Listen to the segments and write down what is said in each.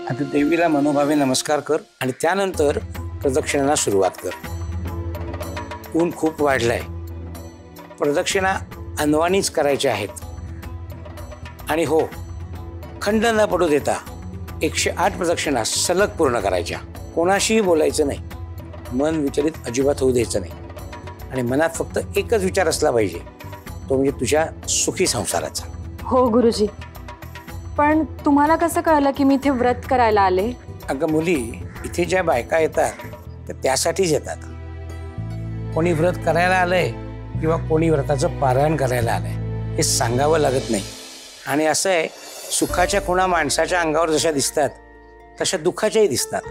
आता देवीला मनोभावे नमस्कार कर आणि त्यानंतर प्रदक्षिणेला सुरुवात कर. ऊन खूप वाढलंय. प्रदक्षिणा अनवाणीच करायच्या आहेत. आणि हो, खंड न पडू देता 108 प्रदक्षिणा सलग पूर्ण करायच्या. कोणाशीही बोलायचं नाही. मन विचलित अजिबात होऊ द्यायचं नाही. आणि मनात फक्त एकच विचार असला पाहिजे, तो म्हणजे तुझ्या सुखी संसाराचा. हो गुरुजी, पण तुम्हाला कसं कळलं की मी इथे व्रत करायला आले? अगं मुली, इथे ज्या बायका येतात त्या त्यासाठीच येतात. कोणी व्रत करायला आलंय किंवा कोणी व्रताचं पारायण करायला आलंय हे सांगावं लागत नाही. आणि असं आहे, सुखाच्या खुणा माणसाच्या अंगावर जशा दिसतात तशा दुःखाच्याही दिसतात.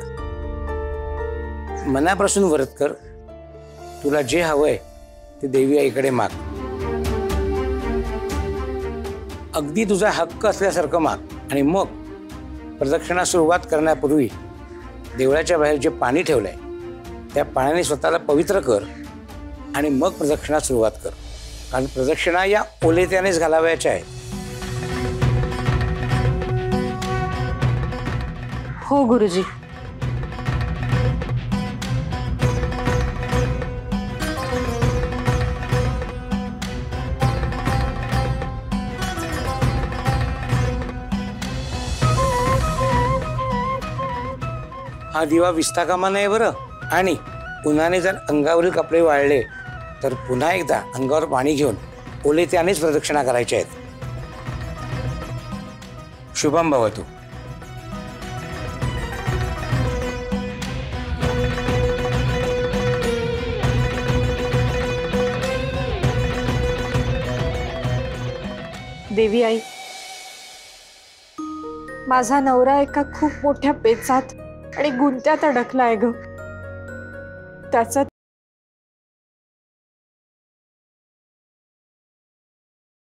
मनापासून व्रत कर. तुला जे हवंय ते देवी आईकडे माग. अगदी तुझा हक्क असल्यासारखं माग. आणि मग प्रदक्षिणा सुरुवात करण्यापूर्वी देवळाच्या बाहेर जे पाणी ठेवलंय त्या पाण्याने स्वतःला पवित्र कर आणि मग प्रदक्षिणा सुरुवात कर. कारण प्रदक्षिणा या ओलेत्यानेच घालावयाच्या आहेत. हो गुरुजी. हा दिवा विसता कामा नये बरं. आणि उन्हाने जर अंगावरील कपडे वाळले तर पुन्हा एकदा अंगावर पाणी घेऊन ओले त्यानेच प्रदक्षिणा करायच्या आहेत. शुभम भवतु. देवी आई, माझा नवरा एका खूप मोठ्या पेचात आणि गुंत्यात अडकलाय ग. त्याचा